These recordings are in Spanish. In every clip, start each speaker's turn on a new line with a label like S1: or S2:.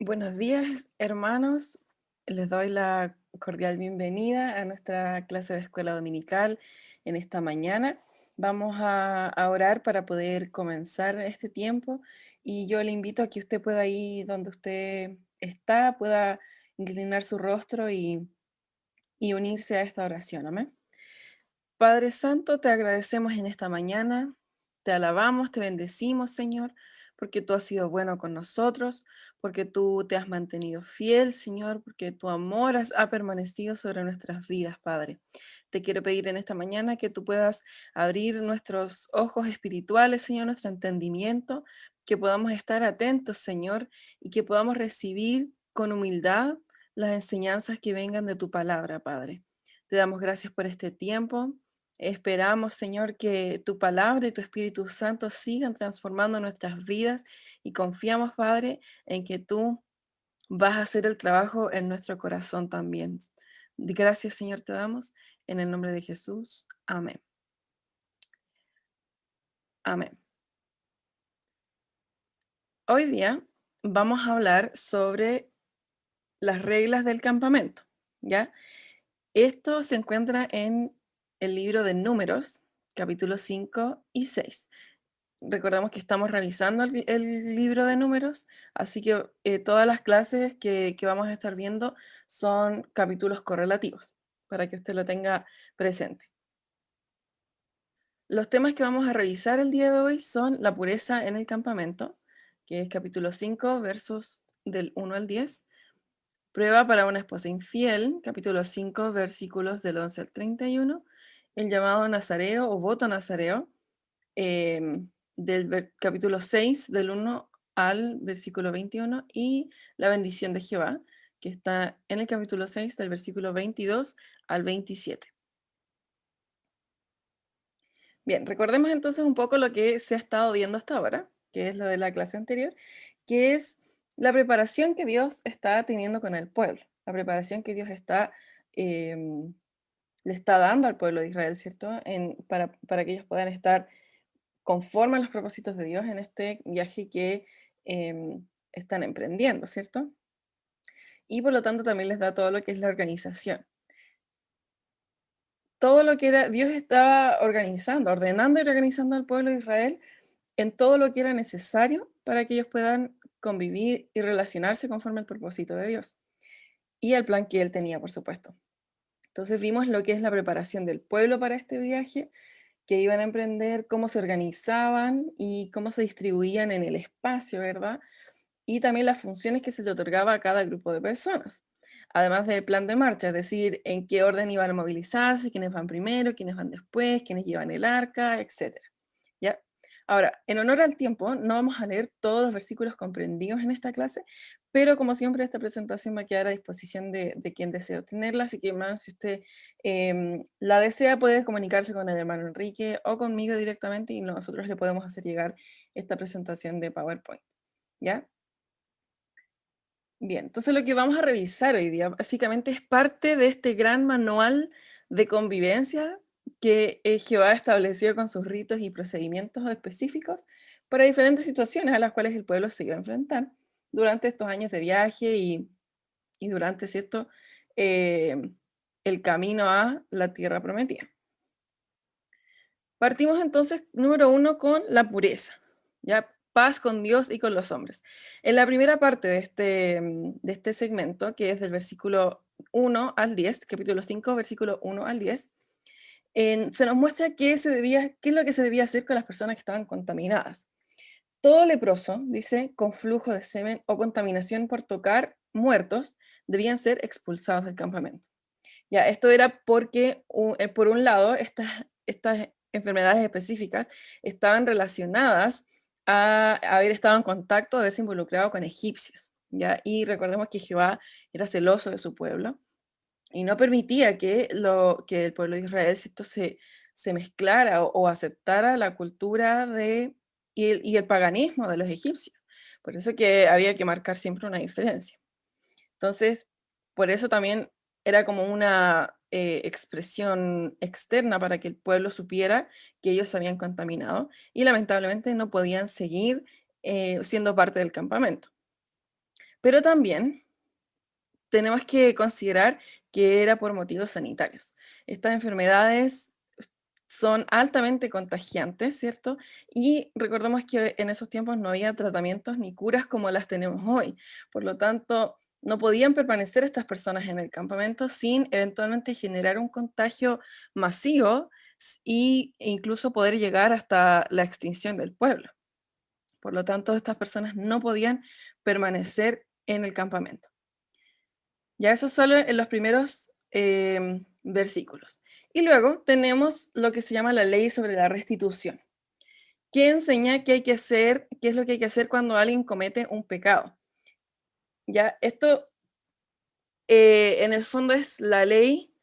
S1: Buenos días, hermanos. Les doy la cordial bienvenida a nuestra clase de escuela dominical en esta mañana. Vamos a orar para poder comenzar este tiempo y yo le invito a que usted pueda ir donde usted está, pueda inclinar su rostro y unirse a esta oración. Amén. Padre Santo, te agradecemos en esta mañana, te alabamos, te bendecimos, Señor, porque tú has sido bueno con nosotros, porque tú te has mantenido fiel, Señor, porque tu amor ha permanecido sobre nuestras vidas, Padre. Te quiero pedir en esta mañana que tú puedas abrir nuestros ojos espirituales, Señor, nuestro entendimiento, que podamos estar atentos, Señor, y que podamos recibir con humildad las enseñanzas que vengan de tu palabra, Padre. Te damos gracias por este tiempo. Esperamos, Señor, que tu palabra y tu Espíritu Santo sigan transformando nuestras vidas y confiamos, Padre, en que tú vas a hacer el trabajo en nuestro corazón también. Gracias, Señor, te damos en el nombre de Jesús. Amén. Amén. Hoy día vamos a hablar sobre las reglas del campamento, ¿ya? Esto se encuentra en el libro de Números, capítulos 5 y 6. Recordamos que estamos revisando el libro de números, así que todas las clases que vamos a estar viendo son capítulos correlativos, para que usted lo tenga presente. Los temas que vamos a revisar el día de hoy son la pureza en el campamento, que es capítulo 5, versos del 1 al 10, prueba para una esposa infiel, capítulo 5, versículos del 11 al 31, el llamado nazareo o voto nazareo, capítulo 6, del 1 al versículo 21, y la bendición de Jehová, que está en el capítulo 6, del versículo 22 al 27. Bien, recordemos entonces un poco lo que se ha estado viendo hasta ahora, que es lo de la clase anterior, que es la preparación que Dios está teniendo con el pueblo, la preparación que Dios em, le está dando al pueblo de Israel, ¿cierto? Para que ellos puedan estar conforme a los propósitos de Dios en este viaje que están emprendiendo, ¿cierto? Y por lo tanto también les da todo lo que es la organización. Todo lo que era, Dios estaba organizando, ordenando y organizando al pueblo de Israel en todo lo que era necesario para que ellos puedan convivir y relacionarse conforme al propósito de Dios y al plan que Él tenía, por supuesto. Entonces vimos lo que es la preparación del pueblo para este viaje, que iban a emprender, cómo se organizaban y cómo se distribuían en el espacio, ¿verdad? Y también las funciones que se le otorgaba a cada grupo de personas. Además del plan de marcha, es decir, en qué orden iban a movilizarse, quiénes van primero, quiénes van después, quiénes llevan el arca, etcétera. ¿Ya? Ahora, en honor al tiempo, no vamos a leer todos los versículos comprendidos en esta clase, pero como siempre esta presentación va a quedar a disposición de quien desee obtenerla, así que hermano, si usted la desea, puede comunicarse con el hermano Enrique o conmigo directamente y nosotros le podemos hacer llegar esta presentación de PowerPoint. ¿Ya? Bien, entonces lo que vamos a revisar hoy día básicamente es parte de este gran manual de convivencia que Jehová estableció con sus ritos y procedimientos específicos para diferentes situaciones a las cuales el pueblo se iba a enfrentar durante estos años de viaje y durante, ¿cierto?, eh, el camino a la tierra prometida. Partimos entonces, número uno, con la pureza, ¿ya? Paz con Dios y con los hombres. En la primera parte de este segmento, que es del versículo 1 al 10, capítulo 5, versículo 1 al 10, se nos muestra qué es lo que se debía hacer con las personas que estaban contaminadas. Todo leproso, dice, con flujo de semen o contaminación por tocar muertos, debían ser expulsados del campamento. Ya, esto era porque, por un lado, estas enfermedades específicas estaban relacionadas a haber estado en contacto, haberse involucrado con egipcios, ¿ya? Y recordemos que Jehová era celoso de su pueblo y no permitía que el pueblo de Israel, ¿cierto?, se mezclara o aceptara la cultura y el paganismo de los egipcios. Por eso que había que marcar siempre una diferencia. Entonces, por eso también era como una expresión externa para que el pueblo supiera que ellos se habían contaminado y lamentablemente no podían seguir siendo parte del campamento. Pero también tenemos que considerar que era por motivos sanitarios. Estas enfermedades son altamente contagiantes, ¿cierto? Y recordemos que en esos tiempos no había tratamientos ni curas como las tenemos hoy. Por lo tanto, no podían permanecer estas personas en el campamento sin eventualmente generar un contagio masivo e incluso poder llegar hasta la extinción del pueblo. Por lo tanto, estas personas no podían permanecer en el campamento. Ya eso solo en los primeros versículos. Y luego tenemos lo que se llama la ley sobre la restitución, que enseña qué hay que hacer, qué es lo que hay que hacer cuando alguien comete un pecado. Ya, esto en el fondo es la ley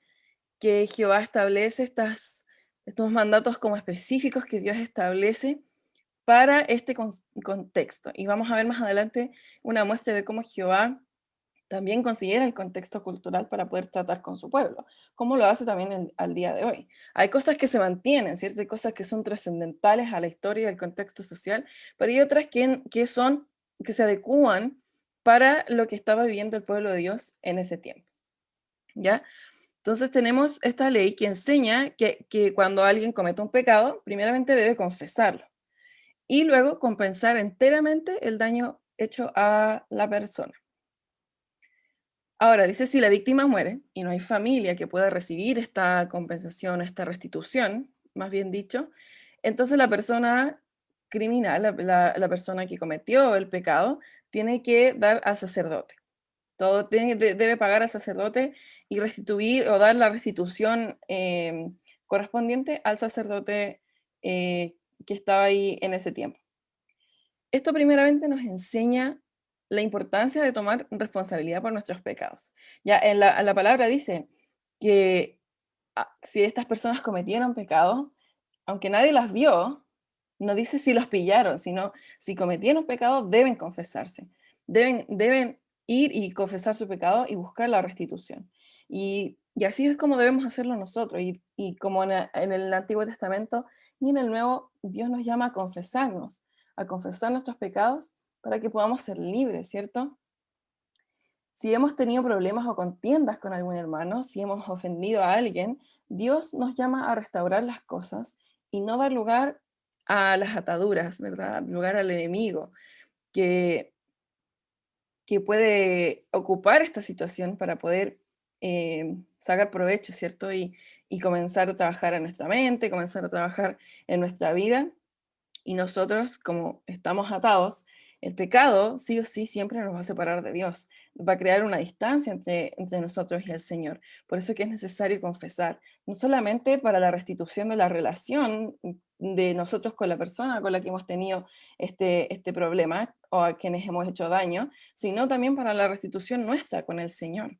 S1: que Jehová establece, estos mandatos como específicos que Dios establece para este contexto. Y vamos a ver más adelante una muestra de cómo Jehová también considera el contexto cultural para poder tratar con su pueblo, como lo hace también al día de hoy. Hay cosas que se mantienen, ¿cierto? Hay cosas que son trascendentales a la historia y al contexto social, pero hay otras que se adecúan para lo que estaba viviendo el pueblo de Dios en ese tiempo, ¿ya? Entonces tenemos esta ley que enseña que cuando alguien comete un pecado, primeramente debe confesarlo y luego compensar enteramente el daño hecho a la persona. Ahora, dice, si la víctima muere y no hay familia que pueda recibir esta compensación, esta restitución, más bien dicho, entonces la persona criminal, la persona que cometió el pecado, tiene que dar al sacerdote. Debe pagar al sacerdote y restituir o dar la restitución correspondiente al sacerdote que estaba ahí en ese tiempo. Esto primeramente nos enseña la importancia de tomar responsabilidad por nuestros pecados. Ya en la palabra dice que si estas personas cometieron pecado, aunque nadie las vio, no dice si los pillaron, sino si cometieron pecado, deben confesarse. Deben ir y confesar su pecado y buscar la restitución. Y así es como debemos hacerlo nosotros. Y como en el Antiguo Testamento y en el Nuevo, Dios nos llama a confesar nuestros pecados para que podamos ser libres, ¿cierto? Si hemos tenido problemas o contiendas con algún hermano, si hemos ofendido a alguien, Dios nos llama a restaurar las cosas y no dar lugar a las ataduras, ¿verdad? Lugar al enemigo que, que puede ocupar esta situación para poder sacar provecho, ¿cierto? Y comenzar a trabajar en nuestra mente, comenzar a trabajar en nuestra vida. Y nosotros, como estamos atados, el pecado sí o sí siempre nos va a separar de Dios, va a crear una distancia entre nosotros y el Señor. Por eso que es necesario confesar, no solamente para la restitución de la relación de nosotros con la persona con la que hemos tenido este problema o a quienes hemos hecho daño, sino también para la restitución nuestra con el Señor.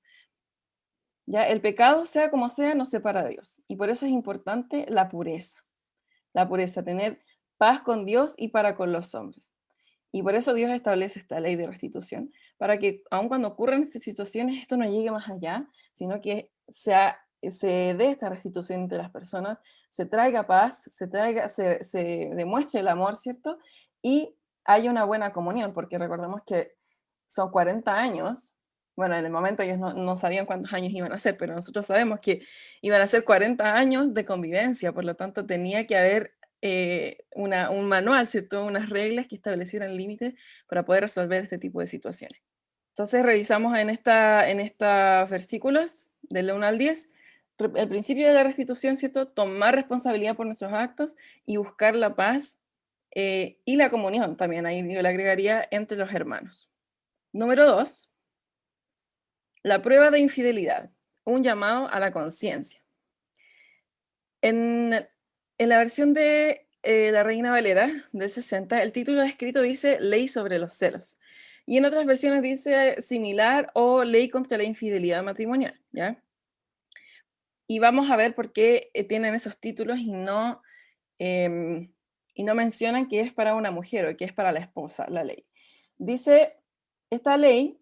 S1: Ya el pecado, sea como sea, nos separa de Dios. Y por eso es importante la pureza, tener paz con Dios y para con los hombres. Y por eso Dios establece esta ley de restitución, para que aun cuando ocurran estas situaciones, esto no llegue más allá, sino que se dé esta restitución entre las personas, se traiga paz, se demuestre el amor, ¿cierto? Y haya una buena comunión, porque recordemos que son 40 años. Bueno, en el momento ellos no sabían cuántos años iban a ser, pero nosotros sabemos que iban a ser 40 años de convivencia, por lo tanto tenía que haber un manual, ¿cierto? Unas reglas que establecieran límites para poder resolver este tipo de situaciones. Entonces revisamos en estos versículos del 1 al 10 el principio de la restitución, ¿cierto? Tomar responsabilidad por nuestros actos y buscar la paz y la comunión también, ahí yo le agregaría entre los hermanos. Número 2, la prueba de infidelidad, un llamado a la conciencia. En, en la versión de la Reina Valera del 60, el título escrito dice Ley sobre los celos. Y en otras versiones dice similar o Ley contra la infidelidad matrimonial, ¿ya? Y vamos a ver por qué tienen esos títulos y no mencionan que es para una mujer o que es para la esposa la ley. Dice, esta ley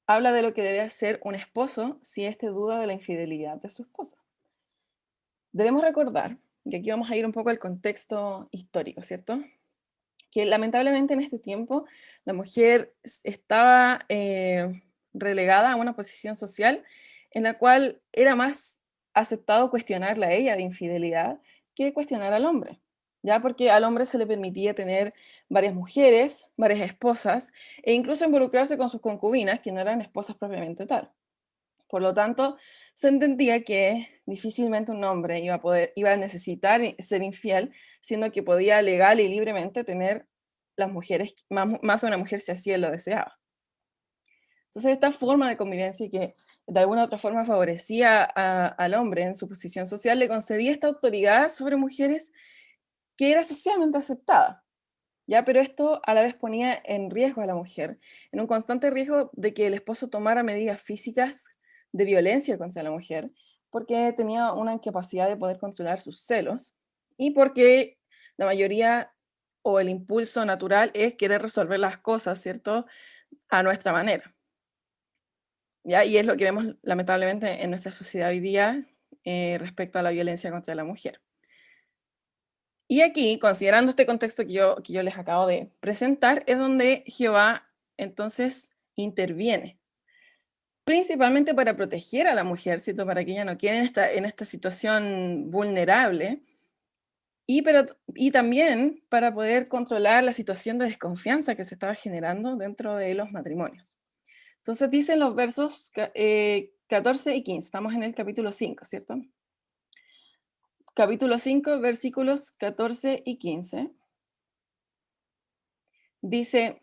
S1: habla de lo que debe hacer un esposo si éste duda de la infidelidad de su esposa. Debemos recordar, y aquí vamos a ir un poco al contexto histórico, ¿cierto? que lamentablemente en este tiempo la mujer estaba relegada a una posición social en la cual era más aceptado cuestionarla a ella de infidelidad que cuestionar al hombre, ¿ya? Porque al hombre se le permitía tener varias mujeres, varias esposas, e incluso involucrarse con sus concubinas, que no eran esposas propiamente tal. Por lo tanto, se entendía que difícilmente un hombre iba a necesitar ser infiel, siendo que podía legal y libremente tener las mujeres, más de una mujer si así él lo deseaba. Entonces, esta forma de convivencia que de alguna u otra forma favorecía al hombre en su posición social, le concedía esta autoridad sobre mujeres que era socialmente aceptada. ¿Ya? Pero esto a la vez ponía en riesgo a la mujer, en un constante riesgo de que el esposo tomara medidas físicas de violencia contra la mujer, porque tenía una incapacidad de poder controlar sus celos y porque la mayoría o el impulso natural es querer resolver las cosas, ¿cierto? A nuestra manera. ¿Ya? Y es lo que vemos lamentablemente en nuestra sociedad hoy día respecto a la violencia contra la mujer. Y aquí, considerando este contexto que yo les acabo de presentar, es donde Jehová entonces interviene, principalmente para proteger a la mujer, ¿cierto? Para que ella no quede en esta situación vulnerable, y también para poder controlar la situación de desconfianza que se estaba generando dentro de los matrimonios. Entonces dicen los versos 14 y 15, estamos en el capítulo 5, ¿cierto? Capítulo 5, versículos 14 y 15. Dice: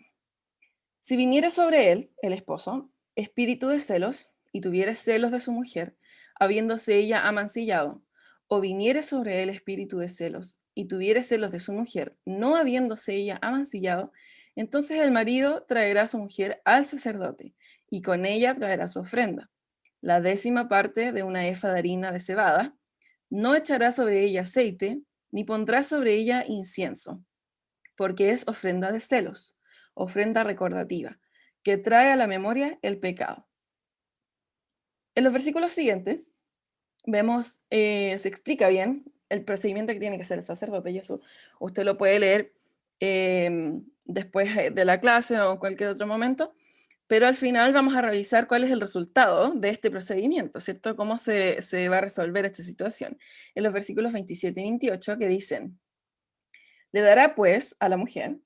S1: si viniere sobre él, el esposo, espíritu de celos, y tuviere celos de su mujer, habiéndose ella amancillado, o viniere sobre él espíritu de celos, y tuviere celos de su mujer, no habiéndose ella amancillado, entonces el marido traerá a su mujer al sacerdote, y con ella traerá su ofrenda, la 10ª parte de una efa de harina de cebada, no echará sobre ella aceite, ni pondrá sobre ella incienso, porque es ofrenda de celos, ofrenda recordativa, que trae a la memoria el pecado. En los versículos siguientes vemos, se explica bien el procedimiento que tiene que hacer el sacerdote, y eso usted lo puede leer después de la clase o en cualquier otro momento, pero al final vamos a revisar cuál es el resultado de este procedimiento, ¿cierto? Cómo se va a resolver esta situación. En los versículos 27 y 28 que dicen: le dará pues a la mujer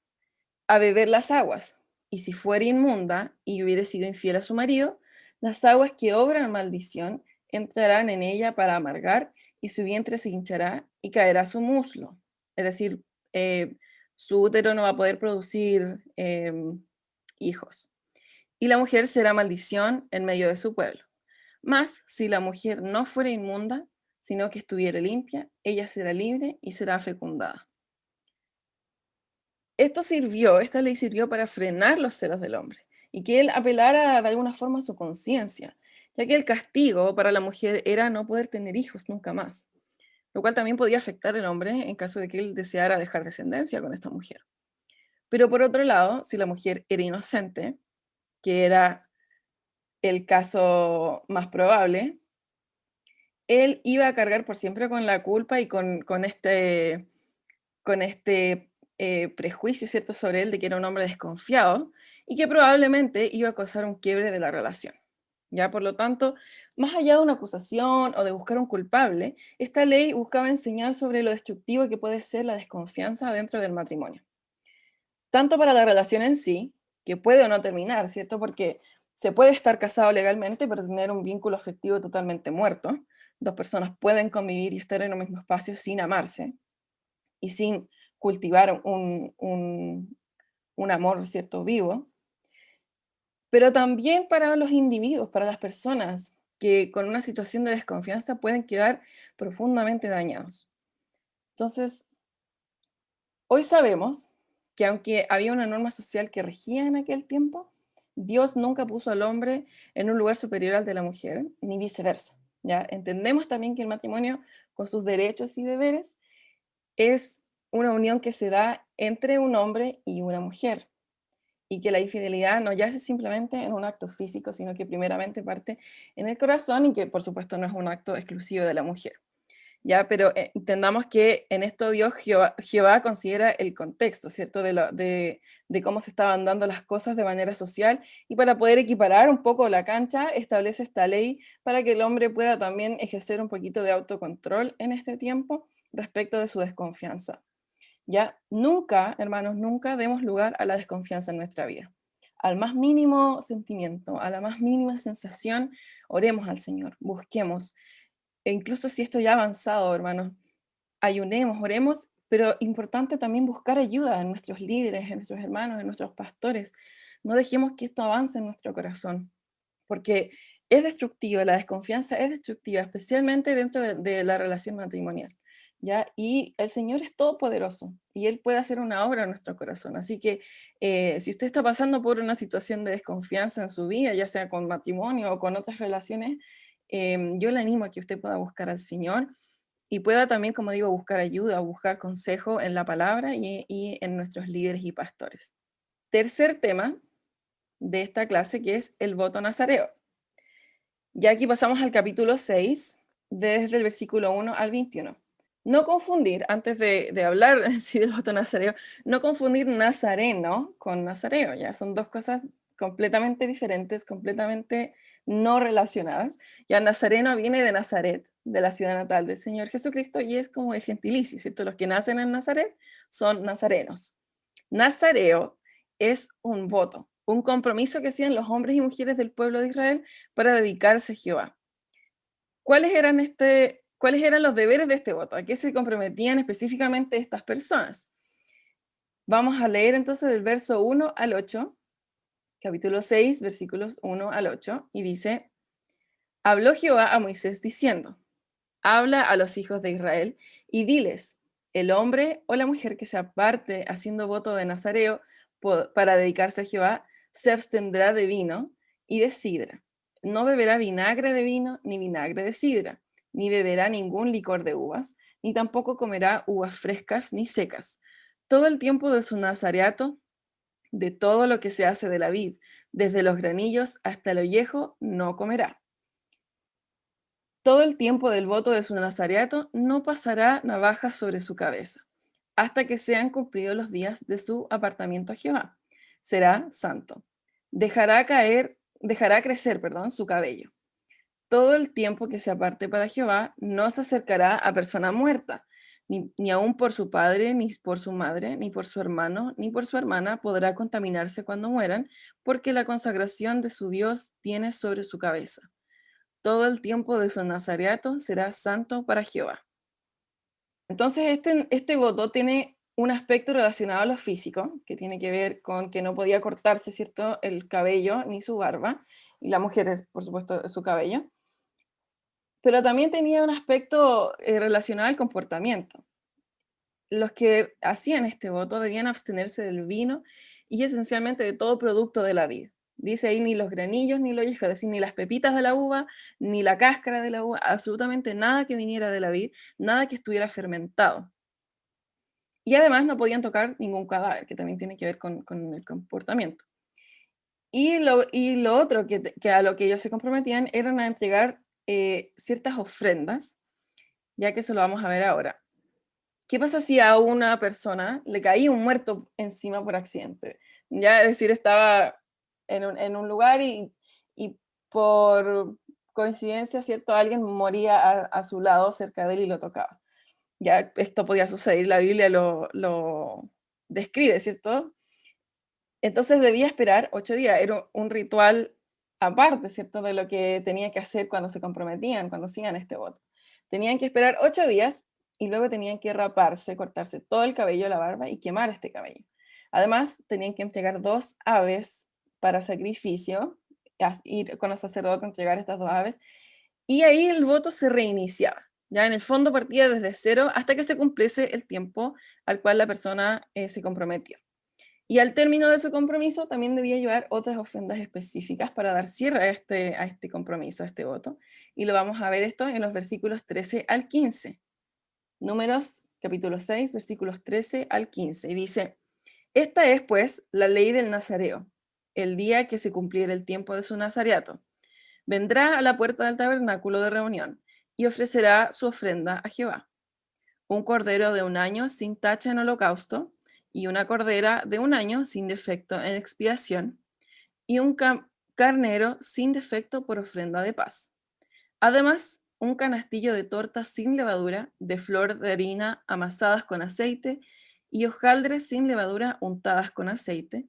S1: a beber las aguas, y si fuera inmunda y hubiere sido infiel a su marido, las aguas que obran maldición entrarán en ella para amargar, y su vientre se hinchará y caerá su muslo. Es decir, eh, su útero no va a poder producir hijos. Y la mujer será maldición en medio de su pueblo. Mas si la mujer no fuera inmunda, sino que estuviera limpia, ella será libre y será fecundada. Esta ley sirvió para frenar los celos del hombre y que él apelara de alguna forma a su conciencia, ya que el castigo para la mujer era no poder tener hijos nunca más, lo cual también podía afectar al hombre en caso de que él deseara dejar descendencia con esta mujer. Pero por otro lado, si la mujer era inocente, que era el caso más probable, él iba a cargar por siempre con la culpa y con este prejuicio, ¿cierto?, sobre él de que era un hombre desconfiado y que probablemente iba a causar un quiebre de la relación. ¿Ya? Por lo tanto, más allá de una acusación o de buscar un culpable, esta ley buscaba enseñar sobre lo destructivo que puede ser la desconfianza dentro del matrimonio. Tanto para la relación en sí, que puede o no terminar, ¿cierto? Porque se puede estar casado legalmente, pero tener un vínculo afectivo totalmente muerto. Dos personas pueden convivir y estar en un mismo espacio sin amarse y sin cultivar un amor, ¿cierto?, vivo, pero también para los individuos, para las personas que con una situación de desconfianza pueden quedar profundamente dañados. Entonces, hoy sabemos que aunque había una norma social que regía en aquel tiempo, Dios nunca puso al hombre en un lugar superior al de la mujer, ni viceversa. ¿Ya? Entendemos también que el matrimonio, con sus derechos y deberes, es una unión que se da entre un hombre y una mujer, y que la infidelidad no yace simplemente en un acto físico, sino que primeramente parte en el corazón y que por supuesto no es un acto exclusivo de la mujer. ¿ya? Pero entendamos que en esto Dios, Jehová considera el contexto, ¿cierto? De cómo se estaban dando las cosas de manera social, y para poder equiparar un poco la cancha, establece esta ley para que el hombre pueda también ejercer un poquito de autocontrol en este tiempo respecto de su desconfianza. ¿Ya? Nunca, hermanos, nunca demos lugar a la desconfianza en nuestra vida. Al más mínimo sentimiento, a la más mínima sensación, oremos al Señor, busquemos. E incluso si esto ya ha avanzado, hermanos, ayunemos, oremos, pero importante también buscar ayuda en nuestros líderes, en nuestros hermanos, en nuestros pastores. No dejemos que esto avance en nuestro corazón, porque es destructiva, la desconfianza es destructiva, especialmente dentro de la relación matrimonial, ¿ya? Y el Señor es todopoderoso y Él puede hacer una obra en nuestro corazón. Así que si usted está pasando por una situación de desconfianza en su vida, ya sea con matrimonio o con otras relaciones, yo le animo a que usted pueda buscar al Señor y pueda también, como digo, buscar ayuda, buscar consejo en la palabra y en nuestros líderes y pastores. Tercer tema de esta clase, que es el voto nazareo. Ya aquí pasamos al capítulo 6, desde el versículo 1 al 21. No confundir, antes de hablar sí, del voto nazareo, no confundir nazareno con nazareo, ya son dos cosas completamente diferentes, completamente no relacionadas. Ya nazareno viene de Nazaret, de la ciudad natal del Señor Jesucristo, y es como el gentilicio, ¿cierto? Los que nacen en Nazaret son nazarenos. Nazareo es un voto, un compromiso que hacían los hombres y mujeres del pueblo de Israel para dedicarse a Jehová. ¿Cuáles eran los deberes de este voto? ¿A qué se comprometían específicamente estas personas? Vamos a leer entonces del verso 1 al 8, capítulo 6, versículos 1 al 8, y dice, habló Jehová a Moisés diciendo, habla a los hijos de Israel y diles, el hombre o la mujer que se aparte haciendo voto de Nazareo para dedicarse a Jehová, se abstendrá de vino y de sidra. No beberá vinagre de vino ni vinagre de sidra, ni beberá ningún licor de uvas, ni tampoco comerá uvas frescas ni secas. Todo el tiempo de su nazareato, de todo lo que se hace de la vid, desde los granillos hasta el ollejo, no comerá. Todo el tiempo del voto de su nazareato no pasará navaja sobre su cabeza, hasta que sean cumplidos los días de su apartamiento a Jehová. Será santo. Dejará crecer, su cabello. Todo el tiempo que se aparte para Jehová no se acercará a persona muerta, ni aun por su padre, ni por su madre, ni por su hermano, ni por su hermana podrá contaminarse cuando mueran, porque la consagración de su Dios tiene sobre su cabeza. Todo el tiempo de su nazareato será santo para Jehová. Entonces, este voto tiene un aspecto relacionado a lo físico, que tiene que ver con que no podía cortarse, ¿cierto?, el cabello ni su barba, y la mujer, por supuesto, su cabello, pero también tenía un aspecto relacionado al comportamiento. Los que hacían este voto debían abstenerse del vino y esencialmente de todo producto de la vid. Dice ahí ni los granillos ni los ollejo, es decir, ni las pepitas de la uva, ni la cáscara de la uva, absolutamente nada que viniera de la vid, nada que estuviera fermentado. Y además no podían tocar ningún cadáver, que también tiene que ver con el comportamiento. Y lo otro que a lo que ellos se comprometían eran a entregar ciertas ofrendas, ya que eso lo vamos a ver ahora. ¿Qué pasa si a una persona le caía un muerto encima por accidente? Ya, es decir, estaba en un lugar y por coincidencia, ¿cierto? Alguien moría a su lado, cerca de él y lo tocaba. Ya esto podía suceder, la Biblia lo describe, ¿cierto? Entonces debía esperar 8 días, era un ritual aparte, ¿cierto? De lo que tenía que hacer cuando se comprometían, cuando hacían este voto. Tenían que esperar 8 días y luego tenían que raparse, cortarse todo el cabello, la barba y quemar este cabello. Además, tenían que entregar 2 aves para sacrificio, ir con el sacerdote a entregar estas 2 aves, y ahí el voto se reiniciaba. Ya en el fondo partía desde cero hasta que se cumpliese el tiempo al cual la persona se comprometió. Y al término de su compromiso también debía llevar otras ofrendas específicas para dar cierre a este compromiso, a este voto. Y lo vamos a ver esto en los versículos 13 al 15. Números capítulo 6, versículos 13 al 15. Y dice, esta es pues la ley del nazareo, el día que se cumpliera el tiempo de su nazareato. Vendrá a la puerta del tabernáculo de reunión y ofrecerá su ofrenda a Jehová. Un cordero de 1 año sin tacha en holocausto, y una cordera de 1 año sin defecto en expiación, y un carnero sin defecto por ofrenda de paz. Además, un canastillo de tortas sin levadura, de flor de harina amasadas con aceite, y hojaldres sin levadura untadas con aceite,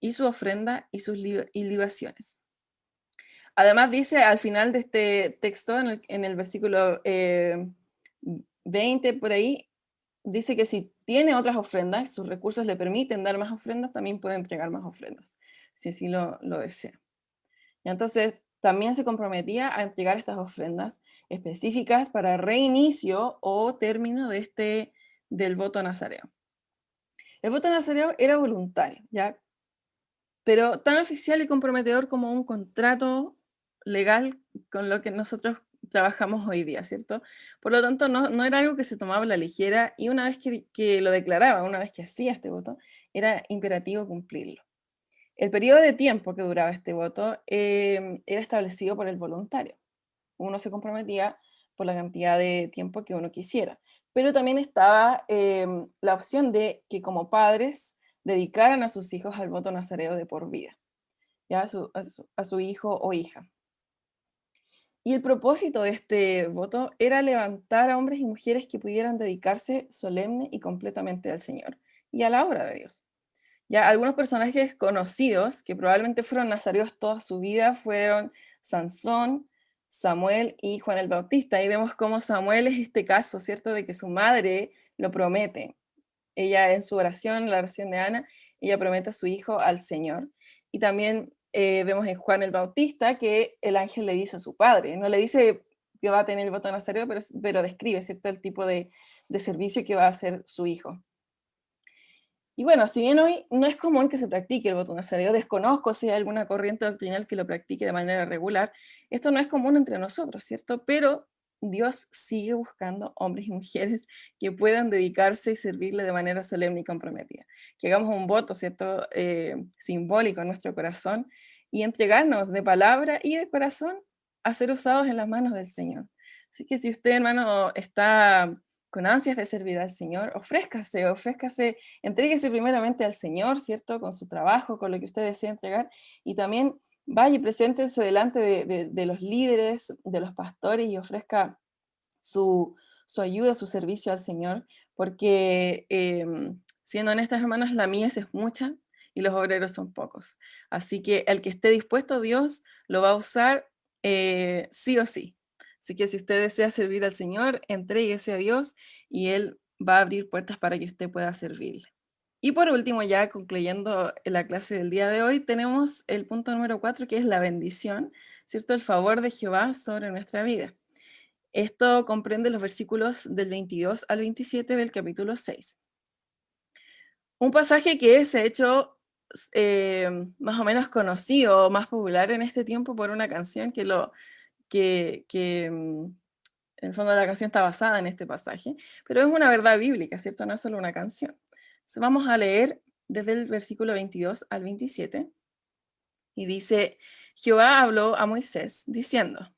S1: y su ofrenda y sus libaciones. Además dice al final de este texto, en el versículo 20 por ahí, dice que si tiene otras ofrendas, sus recursos le permiten dar más ofrendas, también puede entregar más ofrendas, si así lo desea. Y entonces también se comprometía a entregar estas ofrendas específicas para reinicio o término del voto nazareo. El voto nazareo era voluntario, ¿ya? Pero tan oficial y comprometedor como un contrato legal con lo que nosotros trabajamos hoy día, ¿cierto? Por lo tanto, no era algo que se tomaba a la ligera, y una vez que lo declaraba, una vez que hacía este voto, era imperativo cumplirlo. El periodo de tiempo que duraba este voto era establecido por el voluntario. Uno se comprometía por la cantidad de tiempo que uno quisiera. Pero también estaba la opción de que como padres dedicaran a sus hijos al voto nazareo de por vida, ya a su hijo o hija. Y el propósito de este voto era levantar a hombres y mujeres que pudieran dedicarse solemne y completamente al Señor y a la obra de Dios. Ya algunos personajes conocidos que probablemente fueron nazareos toda su vida fueron Sansón, Samuel y Juan el Bautista. Y vemos cómo Samuel es este caso, ¿cierto? De que su madre lo promete. Ella en su oración, la oración de Ana, ella promete a su hijo al Señor. Y también vemos en Juan el Bautista que el ángel le dice a su padre, no le dice que va a tener el voto de nazareo, pero describe, ¿cierto? El tipo de servicio que va a hacer su hijo. Y bueno, si bien hoy no es común que se practique el voto nazareo, desconozco si hay alguna corriente doctrinal que lo practique de manera regular, esto no es común entre nosotros, ¿cierto? Pero Dios sigue buscando hombres y mujeres que puedan dedicarse y servirle de manera solemne y comprometida. Que hagamos un voto, ¿cierto? Simbólico en nuestro corazón, y entregarnos de palabra y de corazón a ser usados en las manos del Señor. Así que si usted, hermano, está con ansias de servir al Señor, ofrézcase, entréguese primeramente al Señor, ¿cierto? Con su trabajo, con lo que usted desea entregar, y también vaya y preséntese delante de los líderes, de los pastores, y ofrezca su ayuda, su servicio al Señor, porque siendo honestas, hermanos, la mies es mucha y los obreros son pocos. Así que el que esté dispuesto, Dios lo va a usar sí o sí. Así que si usted desea servir al Señor, entréguese a Dios y Él va a abrir puertas para que usted pueda servirle. Y por último, ya concluyendo la clase del día de hoy, tenemos el punto número 4, que es la bendición, ¿cierto? El favor de Jehová sobre nuestra vida. Esto comprende los versículos del 22 al 27 del capítulo 6. Un pasaje que se ha hecho más o menos conocido, más popular en este tiempo por una canción que en el fondo la canción está basada en este pasaje, pero es una verdad bíblica, ¿cierto? No es solo una canción. Entonces vamos a leer desde el versículo 22 al 27, y dice: Jehová habló a Moisés diciendo: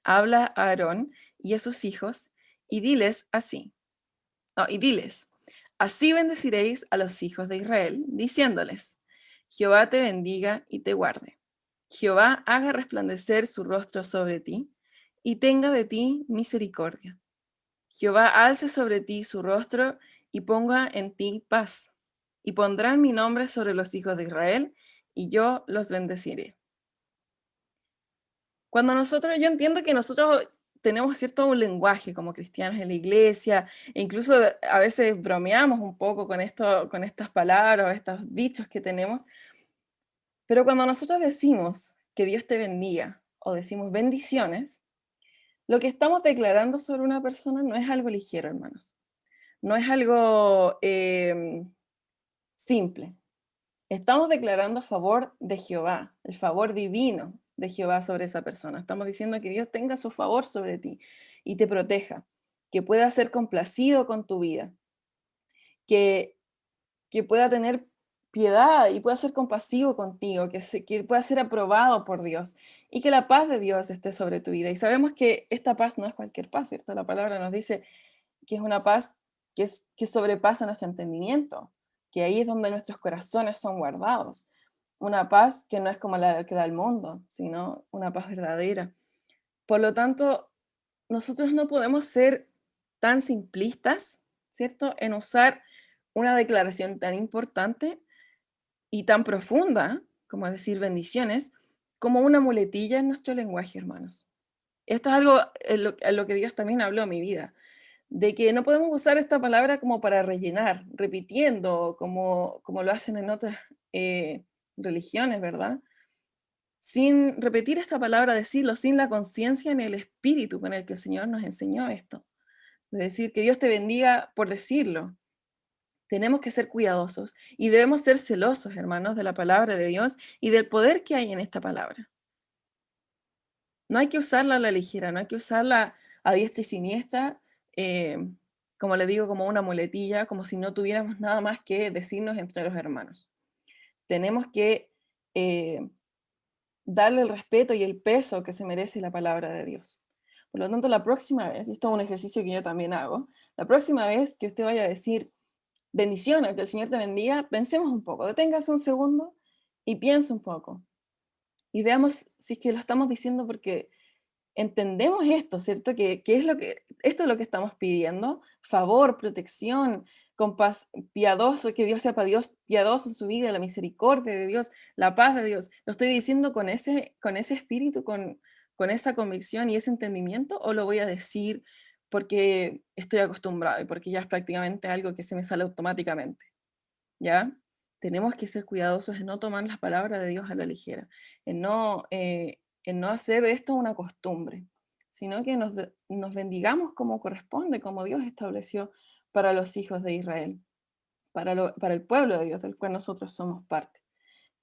S1: habla a Aarón y a sus hijos, y diles así, no, y diles, así bendeciréis a los hijos de Israel, diciéndoles: Jehová te bendiga y te guarde. Jehová haga resplandecer su rostro sobre ti y tenga de ti misericordia. Jehová alce sobre ti su rostro y ponga en ti paz. Y pondrán mi nombre sobre los hijos de Israel, y yo los bendeciré. Yo entiendo que nosotros tenemos cierto un lenguaje como cristianos en la iglesia, e incluso a veces bromeamos un poco con esto, con estas palabras, estos dichos que tenemos, pero cuando nosotros decimos que Dios te bendiga o decimos bendiciones, lo que estamos declarando sobre una persona no es algo ligero, hermanos. No es algo simple. Estamos declarando a favor de Jehová, el favor divino de Jehová sobre esa persona. Estamos diciendo que Dios tenga su favor sobre ti y te proteja, que pueda ser complacido con tu vida, que, que pueda tener piedad y pueda ser compasivo contigo, que pueda ser aprobado por Dios y que la paz de Dios esté sobre tu vida. Y sabemos que esta paz no es cualquier paz, ¿cierto? La palabra nos dice que es una paz que sobrepasa nuestro entendimiento, que ahí es donde nuestros corazones son guardados. Una paz que no es como la que da el mundo, sino una paz verdadera. Por lo tanto, nosotros no podemos ser tan simplistas, ¿cierto? En usar una declaración tan importante y tan profunda, como decir bendiciones, como una muletilla en nuestro lenguaje, hermanos. Esto es algo en lo que Dios también habló en mi vida, de que no podemos usar esta palabra como para rellenar, repitiendo, como lo hacen en otras religiones, ¿verdad? Sin repetir esta palabra, decirlo, sin la conciencia en el espíritu con el que el Señor nos enseñó esto. Es decir, que Dios te bendiga por decirlo. Tenemos que ser cuidadosos y debemos ser celosos, hermanos, de la palabra de Dios y del poder que hay en esta palabra. No hay que usarla a la ligera, no hay que usarla a diestra y siniestra, eh, como le digo, como una muletilla, como si no tuviéramos nada más que decirnos entre los hermanos. Tenemos que eh, darle el respeto y el peso que se merece la palabra de Dios. Por lo tanto, la próxima vez, y esto es un ejercicio que yo también hago, la próxima vez que usted vaya a decir bendiciones, que el Señor te bendiga, pensemos un poco, deténgase un segundo y piense un poco. Y veamos si es que lo estamos diciendo porque entendemos esto, ¿cierto? Que es esto es lo que estamos pidiendo, favor, protección, compás piadoso, que Dios sea para Dios piadoso en su vida, la misericordia de Dios, la paz de Dios. ¿Lo estoy diciendo con ese espíritu, con esa convicción y ese entendimiento, o lo voy a decir porque estoy acostumbrado y porque ya es prácticamente algo que se me sale automáticamente? ¿Ya? Tenemos que ser cuidadosos en no tomar las palabras de Dios a la ligera, en no hacer de esto una costumbre, sino que nos bendigamos como corresponde, como Dios estableció para los hijos de Israel, para el pueblo de Dios, del cual nosotros somos parte.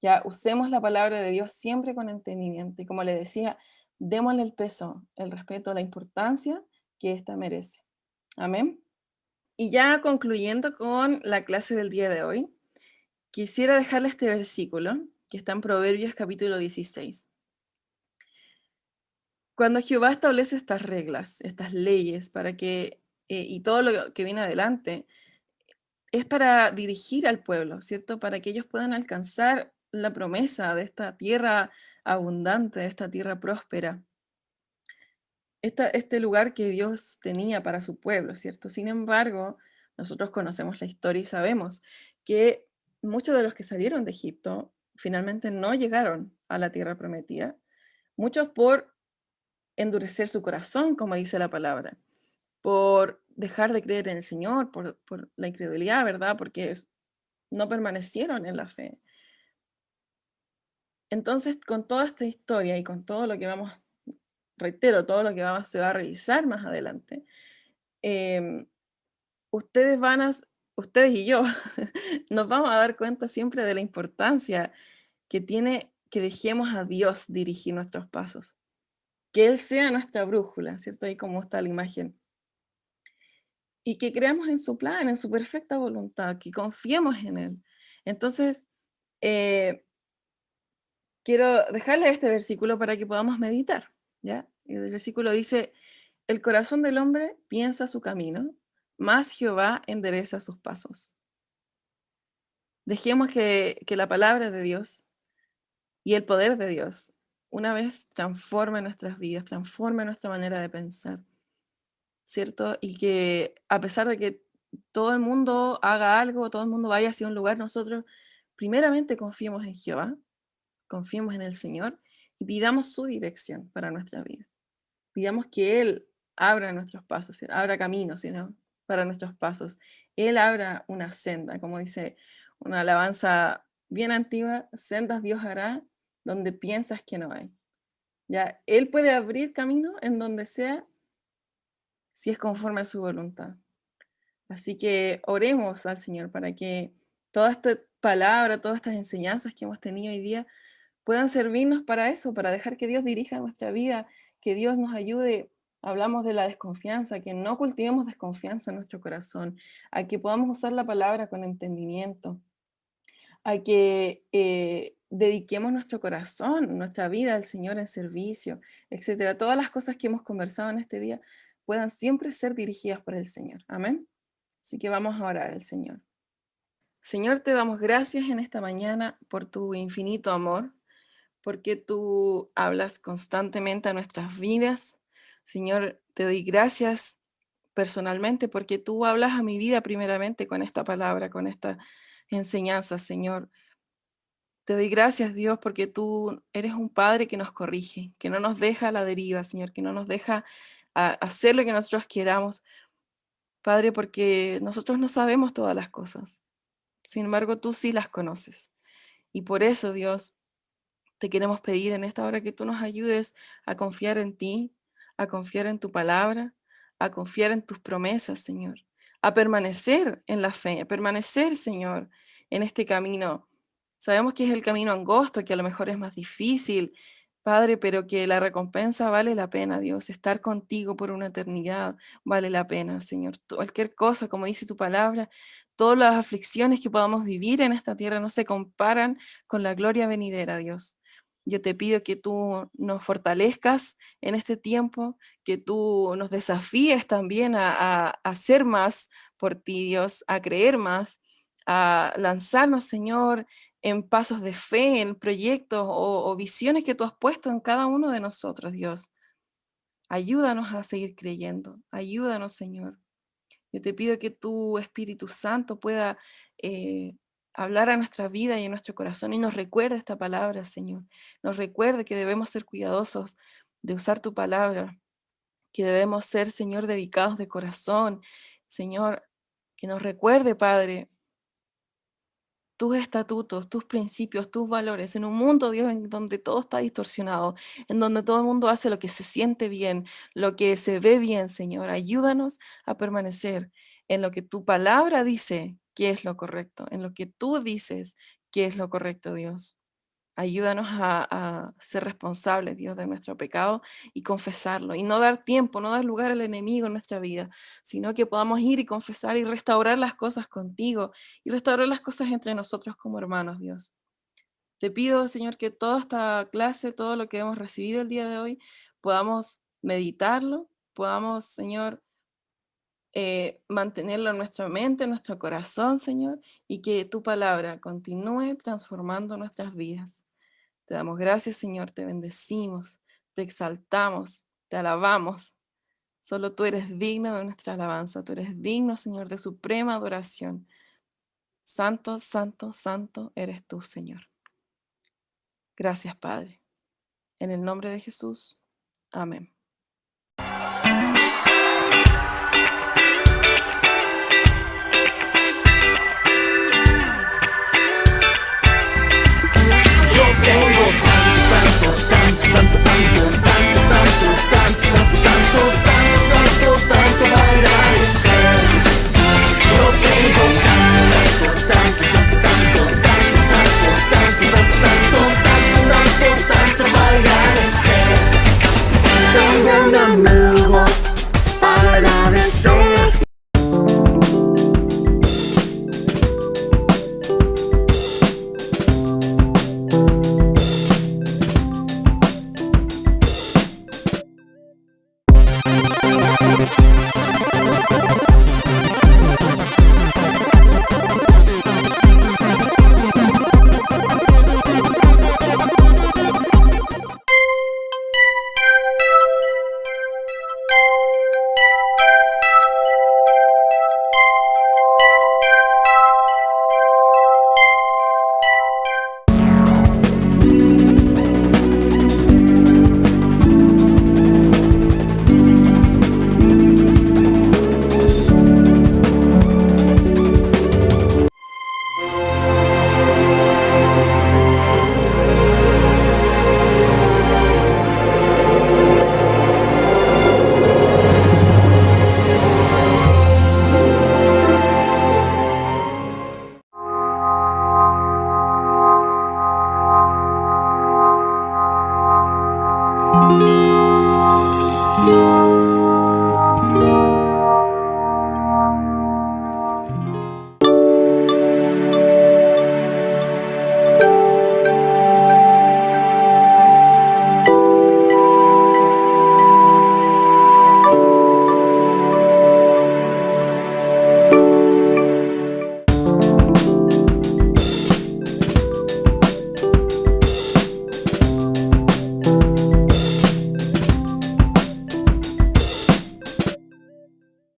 S1: Ya usemos la palabra de Dios siempre con entendimiento y como le decía, démosle el peso, el respeto, la importancia que ésta merece. Amén. Y ya concluyendo con la clase del día de hoy, quisiera dejarle este versículo que está en Proverbios capítulo 16. Cuando Jehová establece estas reglas, estas leyes, y todo lo que viene adelante, es para dirigir al pueblo, ¿cierto? Para que ellos puedan alcanzar la promesa de esta tierra abundante, de esta tierra próspera, este lugar que Dios tenía para su pueblo, ¿cierto? Sin embargo, nosotros conocemos la historia y sabemos que muchos de los que salieron de Egipto finalmente no llegaron a la tierra prometida, muchos por endurecer su corazón, como dice la palabra, por dejar de creer en el Señor, por la incredulidad, ¿verdad? Porque no permanecieron en la fe. Entonces, con toda esta historia y con todo lo que reitero, todo lo que se va a revisar más adelante, em, ustedes van a, ustedes y yo, nos vamos a dar cuenta siempre de la importancia que tiene que dejemos a Dios dirigir nuestros pasos, que Él sea nuestra brújula, ¿cierto? Ahí como está la imagen. Y que creamos en su plan, en su perfecta voluntad, que confiemos en Él. Entonces, eh, quiero dejarles este versículo para que podamos meditar, ¿ya? Y el versículo dice, el corazón del hombre piensa su camino, mas Jehová endereza sus pasos. Dejemos que la palabra de Dios y el poder de Dios una vez transforme nuestras vidas, transforme nuestra manera de pensar, ¿cierto? Y que a pesar de que todo el mundo haga algo, todo el mundo vaya hacia un lugar, nosotros primeramente confiemos en Jehová, confiemos en el Señor y pidamos su dirección para nuestra vida. Pidamos que Él abra nuestros pasos, abra caminos, ¿no? Para nuestros pasos. Él abra una senda, como dice una alabanza bien antigua, sendas Dios hará donde piensas que no hay. Ya, Él puede abrir camino en donde sea si es conforme a su voluntad. Así que oremos al Señor para que toda esta palabra, todas estas enseñanzas que hemos tenido hoy día puedan servirnos para eso, para dejar que Dios dirija nuestra vida, que Dios nos ayude. Hablamos de la desconfianza, que no cultivemos desconfianza en nuestro corazón, a que podamos usar la palabra con entendimiento, a que dediquemos nuestro corazón, nuestra vida al Señor en servicio, etcétera. Todas las cosas que hemos conversado en este día puedan siempre ser dirigidas por el Señor. Amén. Así que vamos a orar al Señor. Señor, te damos gracias en esta mañana por tu infinito amor, porque tú hablas constantemente a nuestras vidas. Señor, te doy gracias personalmente porque tú hablas a mi vida primeramente con esta palabra, con esta enseñanza, Señor. Te doy gracias, Dios, porque tú eres un Padre que nos corrige, que no nos deja a la deriva, Señor, que no nos deja hacer lo que nosotros queramos, Padre, porque nosotros no sabemos todas las cosas. Sin embargo, tú sí las conoces. Y por eso, Dios, te queremos pedir en esta hora que tú nos ayudes a confiar en ti, a confiar en tu palabra, a confiar en tus promesas, Señor, a permanecer en la fe, a permanecer, Señor, en este camino. Sabemos que es el camino angosto, que a lo mejor es más difícil, Padre, pero que la recompensa vale la pena, Dios. Estar contigo por una eternidad vale la pena, Señor. Cualquier cosa, como dice tu palabra, todas las aflicciones que podamos vivir en esta tierra no se comparan con la gloria venidera, Dios. Yo te pido que tú nos fortalezcas en este tiempo, que tú nos desafíes también a hacer más por ti, Dios, a creer más, a lanzarnos, Señor, en pasos de fe, en proyectos o visiones que tú has puesto en cada uno de nosotros, Dios. Ayúdanos a seguir creyendo. Ayúdanos, Señor. Yo te pido que tu Espíritu Santo pueda hablar a nuestra vida y a nuestro corazón y nos recuerde esta palabra, Señor. Nos recuerde que debemos ser cuidadosos de usar tu palabra, que debemos ser, Señor, dedicados de corazón. Señor, que nos recuerde, Padre, tus estatutos, tus principios, tus valores, en un mundo, Dios, en donde todo está distorsionado, en donde todo el mundo hace lo que se siente bien, lo que se ve bien, Señor. Ayúdanos a permanecer en lo que tu palabra dice que es lo correcto, en lo que tú dices que es lo correcto, Dios. Ayúdanos a ser responsables, Dios, de nuestro pecado y confesarlo, y no dar tiempo, no dar lugar al enemigo en nuestra vida, sino que podamos ir y confesar y restaurar las cosas contigo y restaurar las cosas entre nosotros como hermanos, Dios. Te pido, Señor, que toda esta clase, todo lo que hemos recibido el día de hoy, podamos meditarlo, podamos, Señor, mantenerlo en nuestra mente, en nuestro corazón, Señor, y que tu palabra continúe transformando nuestras vidas. Te damos gracias, Señor, te bendecimos, te exaltamos, te alabamos. Solo tú eres digno de nuestra alabanza, tú eres digno, Señor, de suprema adoración. Santo, santo, santo eres tú, Señor. Gracias, Padre. En el nombre de Jesús. Amén.
S2: Yo tengo tanto para agradecer. Yo tengo tanto para agradecer. Tengo un amigo para agradecer.